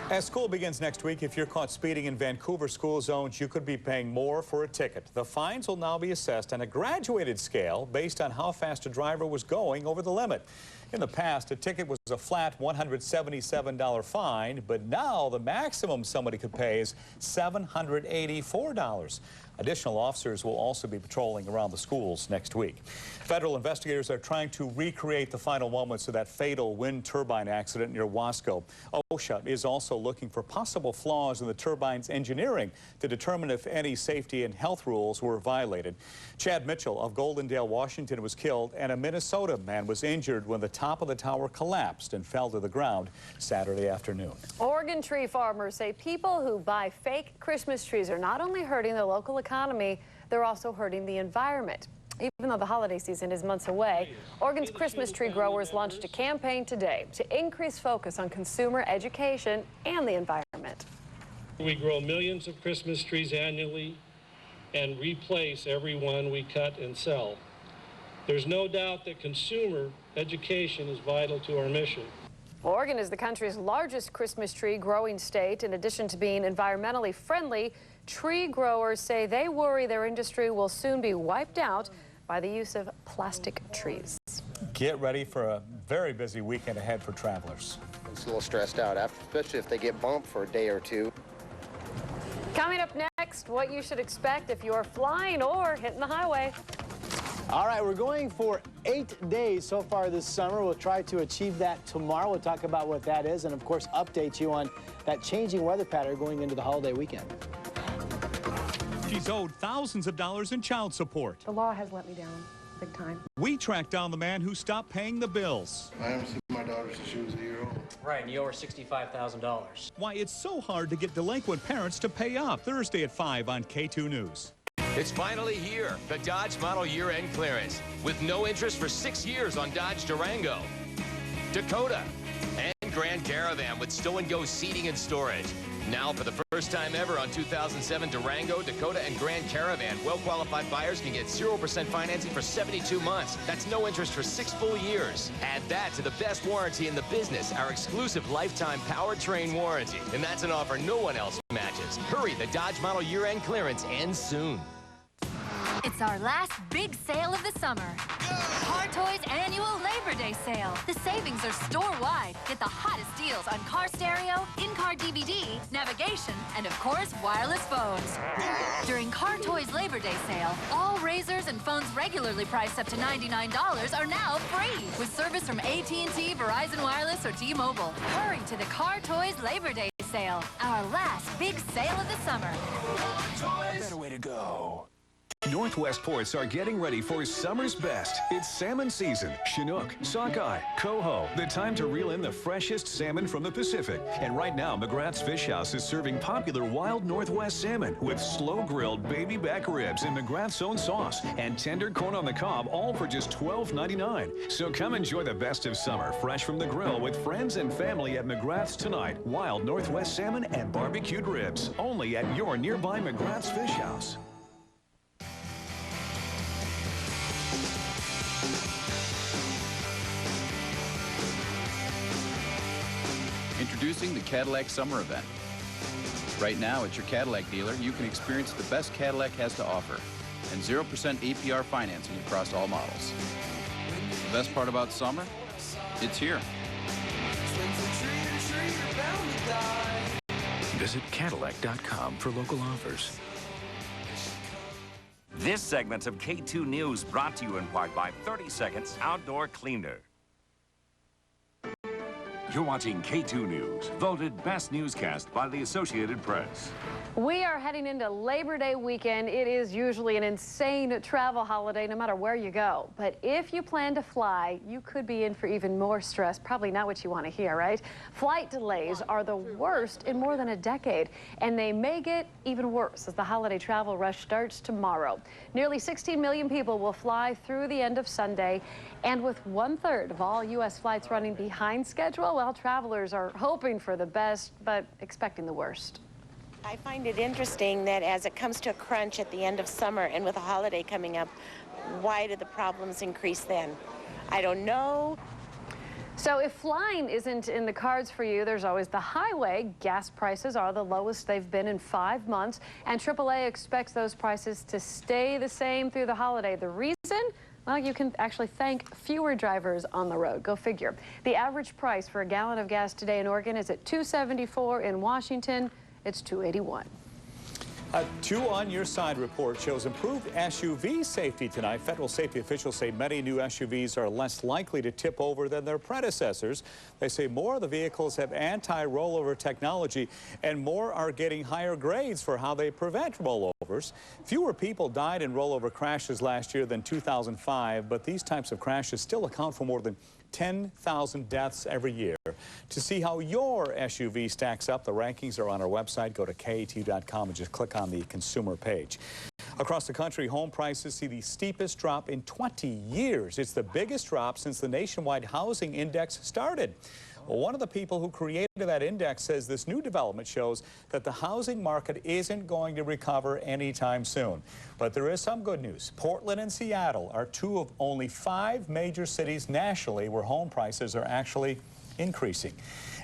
As school begins next week, if you're caught speeding in Vancouver school zones, you could be paying more for a ticket. The fines will now be assessed on a graduated scale based on how fast a driver was going over the limit. In the past, a ticket was a flat $177 fine, but now the maximum somebody could pay is $784. Additional officers will also be patrolling around the schools next week. Federal investigators are trying to recreate the final moments of that fatal wind turbine accident near Wasco. OSHA is also looking for possible flaws in the turbine's engineering to determine if any safety and health rules were violated. Chad Mitchell of Goldendale, Washington was killed, and a Minnesota man was injured when the top of the tower collapsed and fell to the ground Saturday afternoon. Oregon tree farmers say people who buy fake Christmas trees are not only hurting the local economy, they're also hurting the environment. Even though the holiday season is months away, Oregon's Christmas tree growers launched a campaign today to increase focus on consumer education and the environment. We grow millions of Christmas trees annually and replace every one we cut and sell. There's no doubt that consumer education is vital to our mission. Oregon is the country's largest Christmas tree growing state. In addition to being environmentally friendly, tree growers say they worry their industry will soon be wiped out by the use of plastic trees. Get ready for a very busy weekend ahead for travelers. It's a little stressed out, especially if they get bumped for a day or two. Coming up next, what you should expect if you're flying or hitting the highway. All right, we're going for 8 days so far this summer. We'll try to achieve that tomorrow. We'll talk about what that is and, of course, update you on that changing weather pattern going into the holiday weekend. She's owed thousands of dollars in child support. The law has let me down big time. We tracked down the man who stopped paying the bills. I haven't seen my daughter since she was a year old. Right, and you owe her $65,000. Why it's so hard to get delinquent parents to pay up. Thursday at 5 on KATU News. It's finally here, the Dodge model year-end clearance, with no interest for 6 years on Dodge Durango, Dakota, and Grand Caravan with stow-and-go seating and storage. Now, for the first time ever on 2007 Durango, Dakota, and Grand Caravan, well-qualified buyers can get 0% financing for 72 months. That's no interest for 6 full years. Add that to the best warranty in the business, our exclusive lifetime powertrain warranty. And that's an offer no one else matches. Hurry, the Dodge model year-end clearance ends soon. It's our last big sale of the summer. Car Toys Annual Labor Day Sale. The savings are store-wide. Get the hottest deals on car stereo, in-car DVD, navigation, and of course, wireless phones. During Car Toys Labor Day Sale, all razors and phones regularly priced up to $99 are now free with service from AT&T, Verizon Wireless, or T-Mobile. Hurry to the Car Toys Labor Day Sale. Our last big sale of the summer. Better way to go. Northwest ports are getting ready for summer's best. It's salmon season. Chinook, sockeye, coho. The time to reel in the freshest salmon from the Pacific. And right now, McGrath's Fish House is serving popular wild Northwest salmon with slow-grilled baby back ribs in McGrath's own sauce and tender corn on the cob, all for just $12.99. So come enjoy the best of summer, fresh from the grill with friends and family at McGrath's tonight. Wild Northwest salmon and barbecued ribs, only at your nearby McGrath's Fish House. Introducing the Cadillac Summer Event. Right now, at your Cadillac dealer, you can experience the best Cadillac has to offer and 0% APR financing across all models. The best part about summer? It's here. Visit Cadillac.com for local offers. This segment of K2 News brought to you in part by 30 Seconds Outdoor Cleaner. You're watching K2 News, voted best newscast by the Associated Press. We are heading into Labor Day weekend. It is usually an insane travel holiday no matter where you go. But if you plan to fly, you could be in for even more stress. Probably not what you want to hear, right? Flight delays are the worst in more than a decade, and they may get even worse as the holiday travel rush starts tomorrow. Nearly 16 million people will fly through the end of Sunday, and with 1/3 of all U.S. flights running behind schedule, well, travelers are hoping for the best, but expecting the worst. I find it interesting that as it comes to a crunch at the end of summer and with a holiday coming up, why do the problems increase then? I don't know. So if flying isn't in the cards for you, there's always the highway. Gas prices are the lowest they've been in 5 months, and AAA expects those prices to stay the same through the holiday. The reason? Well, you can actually thank fewer drivers on the road. Go figure. The average price for a gallon of gas today in Oregon is at $2.74. In Washington, it's $2.81. A Two on Your Side report shows improved SUV safety tonight. Federal safety officials say many new SUVs are less likely to tip over than their predecessors. They say more of the vehicles have anti-rollover technology and more are getting higher grades for how they prevent rollovers. Fewer people died in rollover crashes last year than 2005, but these types of crashes still account for more than 10,000 deaths every year. To see how your SUV stacks up, the rankings are on our website. Go to KATU.com and just click on the consumer page. Across the country, home prices see the steepest drop in 20 years. It's the biggest drop since the nationwide housing index started. Well, one of the people who created that index says this new development shows that the housing market isn't going to recover anytime soon. But there is some good news. Portland and Seattle are two of only 5 major cities nationally where home prices are actually increasing.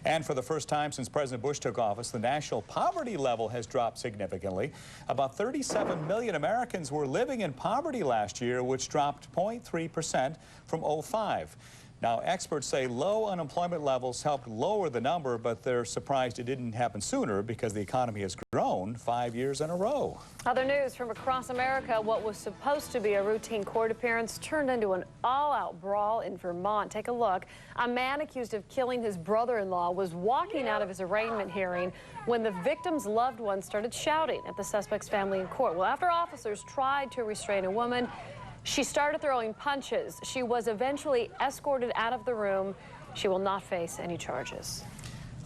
And for the first time since President Bush took office, the national poverty level has dropped significantly. About 37 million Americans were living in poverty last year, which dropped 0.3% from '05. Now, experts say low unemployment levels helped lower the number, but they're surprised it didn't happen sooner because the economy has grown 5 years in a row. Other news from across America, what was supposed to be a routine court appearance turned into an all-out brawl in Vermont. Take a look. A man accused of killing his brother-in-law was walking out of his arraignment hearing when the victim's loved ones started shouting at the suspect's family in court. Well, after officers tried to restrain a woman, she started throwing punches. She was eventually escorted out of the room. She will not face any charges.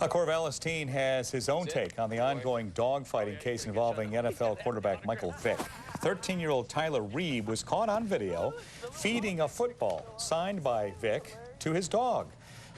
A Corvallis teen has his own take on the ongoing dogfighting case involving NFL quarterback Michael Vick. 13-year-old Tyler Reed was caught on video feeding a football signed by Vick to his dog.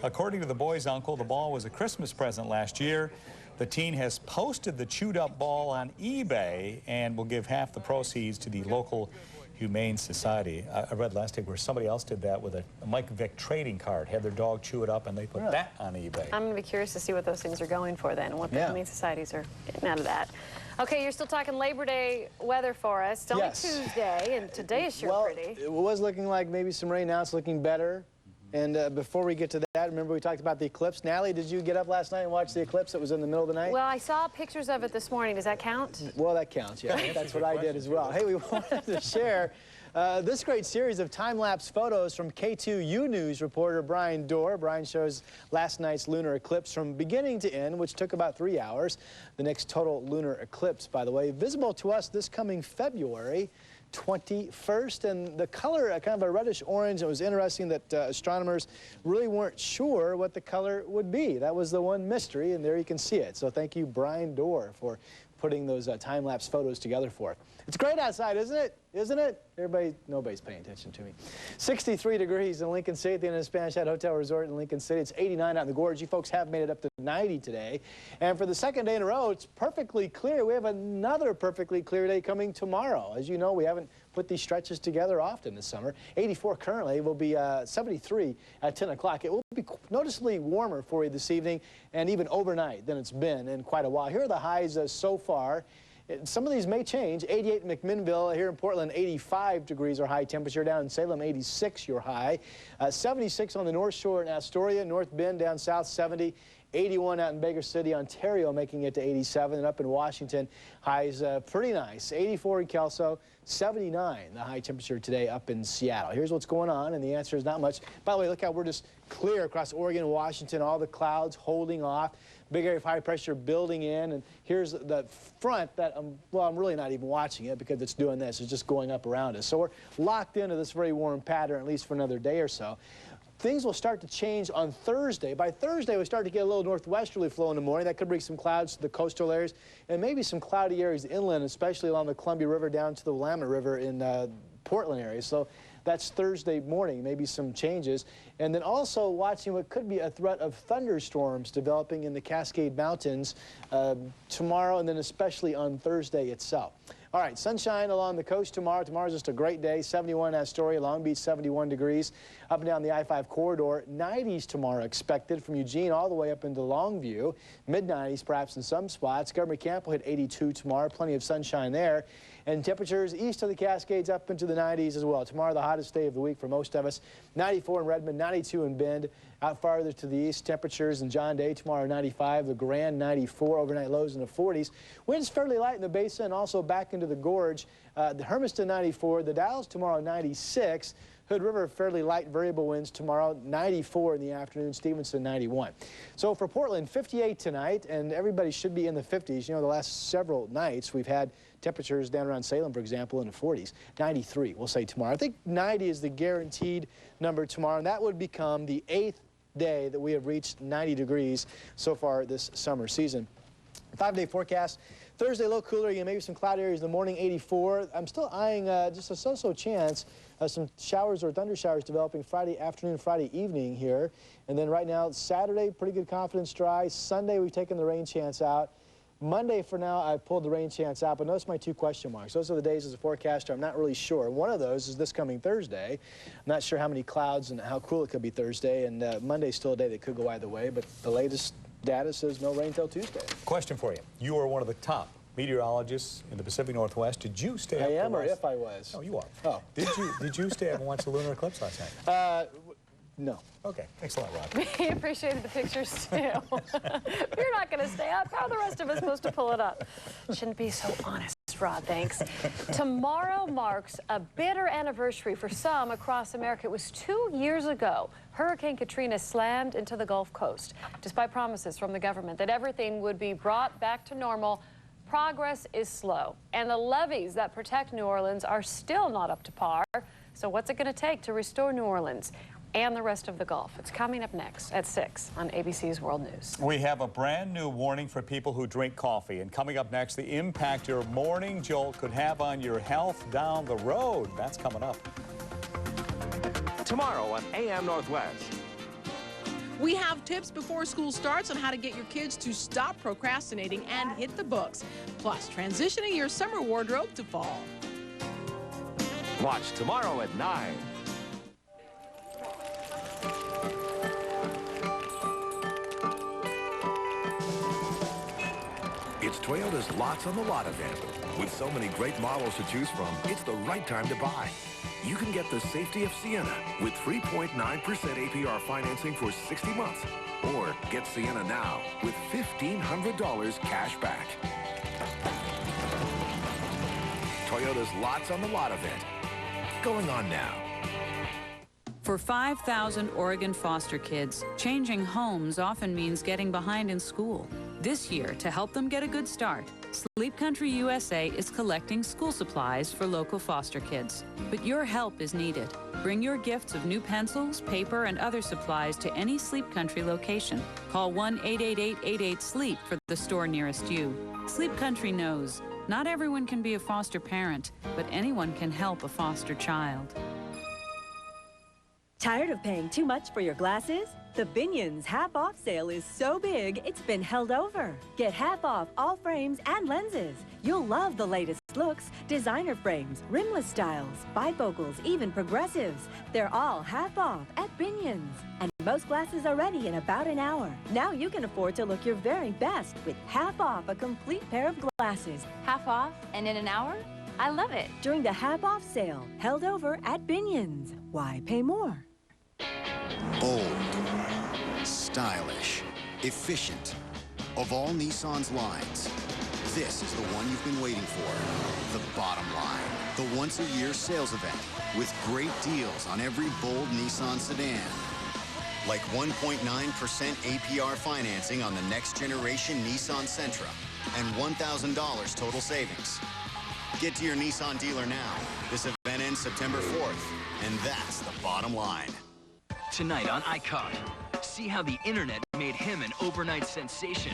According to the boy's uncle, the ball was a Christmas present last year. The teen has posted the chewed-up ball on eBay and will give half the proceeds to the local Humane Society. I read last week where somebody else did that with a Mike Vick trading card, had their dog chew it up, and they put that on eBay. I'm going to be curious to see what those things are going for then, and what the Humane Societies are getting out of that. Okay, you're still talking Labor Day weather for us. It's only Tuesday, and today is sure pretty. It was looking like maybe some rain. Now it's looking better. And before we get to that, remember we talked about the eclipse. Natalie, did you get up last night and watch the eclipse? It was in the middle of the night. Well, I saw pictures of it this morning. Does that count? Well, that counts, yeah. That's what I did as well. Hey, we wanted to share this great series of time-lapse photos from KATU U News reporter Brian Dorr. Brian shows last night's lunar eclipse from beginning to end, which took about 3 hours. The next total lunar eclipse, by the way, visible to us this coming February 21st, and the color, kind of a reddish orange. It was interesting that astronomers really weren't sure what the color would be. That was the one mystery, and there you can see it. So thank you, Brian Dorr, for putting those time-lapse photos together for us. It's great outside, isn't it? Isn't it? Nobody's paying attention to me. 63 degrees in Lincoln City at the end of the Spanish Head Hotel Resort in Lincoln City. It's 89 out in the gorge. You folks have made it up to 90 today. And for the second day in a row, it's perfectly clear. We have another perfectly clear day coming tomorrow. As you know, we haven't put these stretches together often this summer. 84 currently, will be 73 at 10 o'clock. It will be noticeably warmer for you this evening and even overnight than it's been in quite a while. Here are the highs so far. Some of these may change. 88 in McMinnville, here in Portland, 85 degrees our high temperature. Down in Salem, 86 your high. 76 on the North Shore in Astoria, North Bend down south, 70. 81 out in Baker City, Ontario, making it to 87. And up in Washington, highs pretty nice. 84 in Kelso, 79 the high temperature today up in Seattle. Here's what's going on, and the answer is not much. By the way, look how we're just clear across Oregon and Washington, all the clouds holding off. Big area of high pressure building in, and here's the front that, well, I'm really not even watching it because it's doing this. It's just going up around us. So we're locked into this very warm pattern, at least for another day or so. Things will start to change on Thursday. By Thursday, we start to get a little northwesterly flow in the morning. That could bring some clouds to the coastal areas and maybe some cloudy areas inland, especially along the Columbia River down to the Willamette River in Portland area. So that's Thursday morning, maybe some changes. And then also watching what could be a threat of thunderstorms developing in the Cascade Mountains tomorrow and then especially on Thursday itself. All right, sunshine along the coast tomorrow. Tomorrow's just a great day. 71 Astoria, Long Beach, 71 degrees. Up and down the I-5 corridor, 90s tomorrow expected from Eugene all the way up into Longview. Mid-90s perhaps in some spots. Government Camp will hit 82 tomorrow. Plenty of sunshine there. And temperatures east of the Cascades up into the 90s as well. Tomorrow, the hottest day of the week for most of us. 94 in Redmond, 92 in Bend. Out farther to the east, temperatures in John Day tomorrow 95, the Grand 94, overnight lows in the 40s. Winds fairly light in the basin, also back into the gorge. The Hermiston 94, the Dalles tomorrow 96. Hood River, fairly light variable winds tomorrow, 94 in the afternoon, Stevenson 91. So for Portland, 58 tonight, and everybody should be in the 50s. You know, the last several nights we've had temperatures down around Salem, for example, in the 40s. 93, we'll say tomorrow. I think 90 is the guaranteed number tomorrow, and that would become the 8th day that we have reached 90 degrees so far this summer season. 5-day forecast. Thursday, a little cooler, maybe some cloud areas in the morning, 84. I'm still eyeing just a so-so chance of some showers or thunder showers developing Friday afternoon, Friday evening here. And then right now, Saturday, pretty good confidence dry. Sunday, we've taken the rain chance out. Monday, for now, I pulled the rain chance out, but notice my 2 question marks. Those are the days as a forecaster I'm not really sure. One of those is this coming Thursday. I'm not sure how many clouds and how cool it could be Thursday, and Monday's still a day that could go either way, but the latest data says no rain till Tuesday. Question for you. You are one of the top meteorologists in the Pacific Northwest. Did you stay up? I am, or if I was? No, you are. Oh. Did you stay up and watch the lunar eclipse last night? No. Okay. Thanks a lot, Rob. We appreciated the pictures, too. You're not going to stay up. How are the rest of us supposed to pull it up? Shouldn't be so honest, Rod. Thanks. Tomorrow marks a bitter anniversary for some across America. It was 2 years ago. Hurricane Katrina slammed into the Gulf Coast. Despite promises from the government that everything would be brought back to normal, progress is slow. And the levees that protect New Orleans are still not up to par. So what's it going to take to restore New Orleans and the rest of the Gulf? It's coming up next at 6 on ABC's World News. We have a brand new warning for people who drink coffee. And coming up next, the impact your morning jolt could have on your health down the road. That's coming up. Tomorrow on AM Northwest. We have tips before school starts on how to get your kids to stop procrastinating and hit the books. Plus, transitioning your summer wardrobe to fall. Watch tomorrow at 9. It's Toyota's Lots on the Lot event. With so many great models to choose from, it's the right time to buy. You can get the safety of Sienna with 3.9% APR financing for 60 months. Or get Sienna now with $1,500 cash back. Toyota's Lots on the Lot event. Going on now. For 5,000 Oregon foster kids, changing homes often means getting behind in school. This year, to help them get a good start, Sleep Country USA is collecting school supplies for local foster kids. But your help is needed. Bring your gifts of new pencils, paper, and other supplies to any Sleep Country location. Call 1-888-88-SLEEP for the store nearest you. Sleep Country knows not everyone can be a foster parent, but anyone can help a foster child. Tired of paying too much for your glasses? The Binion's half-off sale is so big, it's been held over. Get half off all frames and lenses. You'll love the latest looks, designer frames, rimless styles, bifocals, even progressives. They're all half off at Binion's. And most glasses are ready in about an hour. Now you can afford to look your very best with half off a complete pair of glasses. Half off and in an hour? I love it. During the half-off sale, held over at Binion's. Why pay more? Bold, stylish, efficient. Of all Nissan's lines, this is the one you've been waiting for. The bottom line. The once-a-year sales event with great deals on every bold Nissan sedan. Like 1.9% APR financing on the next generation Nissan Sentra and $1,000 total savings. Get to your Nissan dealer now. This event ends September 4th, and that's the bottom line. Tonight on iCaught, see how the internet made him an overnight sensation.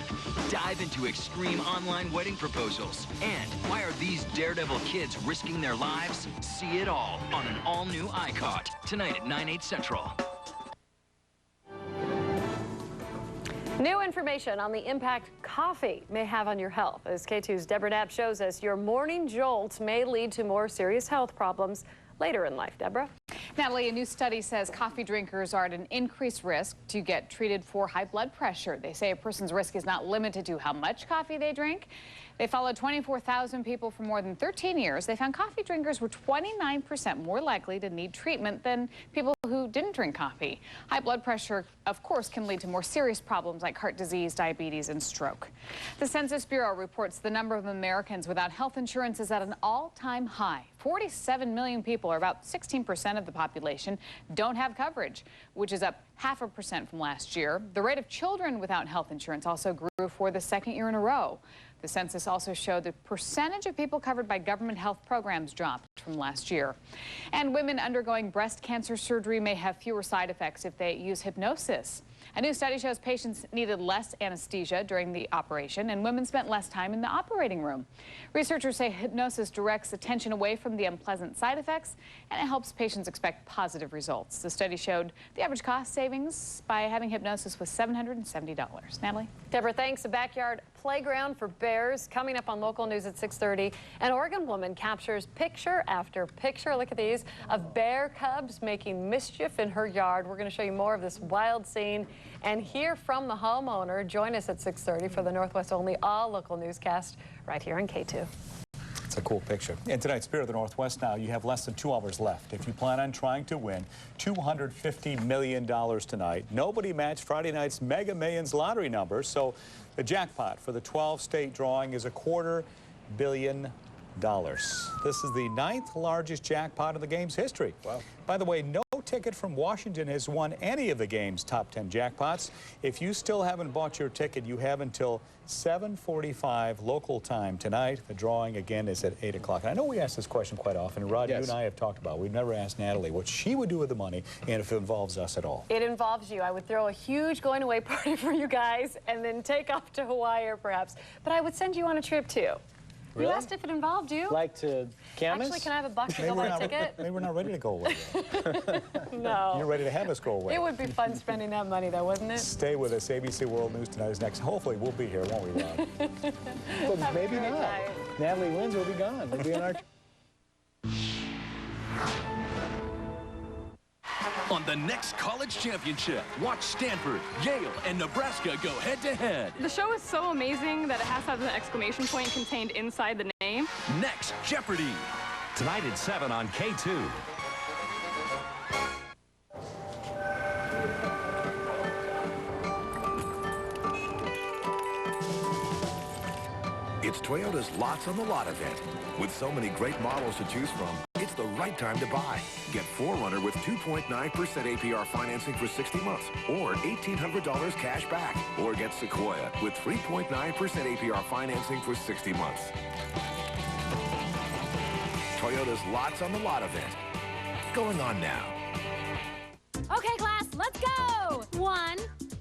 Dive into extreme online wedding proposals. And why are these daredevil kids risking their lives? See it all on an all-new iCaught. Tonight at 9/8 Central. New information on the impact coffee may have on your health. As K2's Deborah Knapp shows us, your morning jolt may lead to more serious health problems later in life. Deborah? Natalie, a new study says coffee drinkers are at an increased risk to get treated for high blood pressure. They say a person's risk is not limited to how much coffee they drink. They followed 24,000 people for more than 13 years. They found coffee drinkers were 29% more likely to need treatment than people who didn't drink coffee. High blood pressure, of course, can lead to more serious problems like heart disease, diabetes, and stroke. The Census Bureau reports the number of Americans without health insurance is at an all-time high. 47 million people, or about 16% of the population, don't have coverage, which is up 0.5% from last year. The rate of children without health insurance also grew for the second year in a row. The census also showed the percentage of people covered by government health programs dropped from last year. And women undergoing breast cancer surgery may have fewer side effects if they use hypnosis. A new study shows patients needed less anesthesia during the operation, and women spent less time in the operating room. Researchers say hypnosis directs attention away from the unpleasant side effects, and it helps patients expect positive results. The study showed the average cost savings by having hypnosis was $770. Natalie? Deborah, thanks. A backyard playground for bears coming up on local news at 6:30. An Oregon woman captures picture after picture, look at these, of bear cubs making mischief in her yard. We're going to show you more of this wild scene and hear from the homeowner. Join us at 6:30 for the Northwest Only all local newscast right here on KATU. It's a cool picture. In tonight's Spirit of the Northwest now, you have less than 2 hours left. If you plan on trying to win $250 million tonight, nobody matched Friday night's Mega Millions lottery numbers, so the jackpot for the 12-state drawing is $250 million. This is the 9th largest jackpot in the game's history. Wow. By the way, no ticket from Washington has won any of the game's top 10 jackpots. If you still haven't bought your ticket, you have until 7:45 local time tonight. The drawing again is at 8 o'clock. I know we ask this question quite often. Rod, yes, you and I have talked about it. We've never asked Natalie what she would do with the money and if it involves us at all. It involves you. I would throw a huge going away party for you guys and then take off to Hawaii or perhaps. But I would send you on a trip too. Really? You asked if it involved you. Like to canvas? Actually, can I have a buck to go buy a ticket? Maybe we're not ready to go away yet. No. You're ready to have us go away. It would be fun spending that money, though, wouldn't it? Stay with us. ABC World News Tonight is next. Hopefully, we'll be here, won't we, Rod? Well, maybe not. Night. Natalie wins, we'll be gone. We'll be in our... On the next college championship, watch Stanford, Yale, and Nebraska go head-to-head. The show is so amazing that it has to have an exclamation point contained inside the name. Next, Jeopardy! Tonight at 7 on K2. It's Toyota's Lots on the Lot event. With so many great models to choose from, it's the right time to buy. Get 4Runner with 2.9% APR financing for 60 months or $1,800 cash back. Or get Sequoia with 3.9% APR financing for 60 months. Toyota's Lots on the Lot event. Going on now. Okay, class, let's go. 1,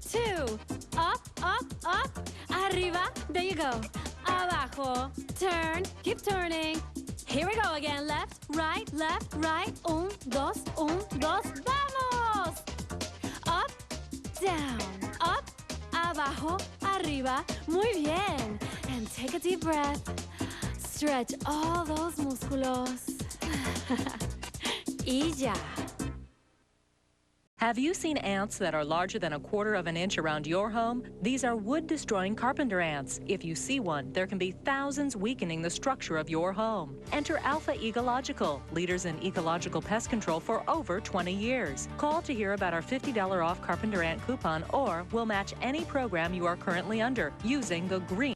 2, up, up, up, arriba, there you go. Abajo, turn, keep turning. Here we go again, left, right, 1, 2, 1, 2, vamos! Up, down, up, abajo, arriba, muy bien. And take a deep breath. Stretch all those músculos. Y ya. Have you seen ants that are larger than 1/4 of an inch around your home? These are wood-destroying carpenter ants. If you see one, there can be thousands weakening the structure of your home. Enter Alpha Ecological, leaders in ecological pest control for over 20 years. Call to hear about our $50 off carpenter ant coupon, or we'll match any program you are currently under using the green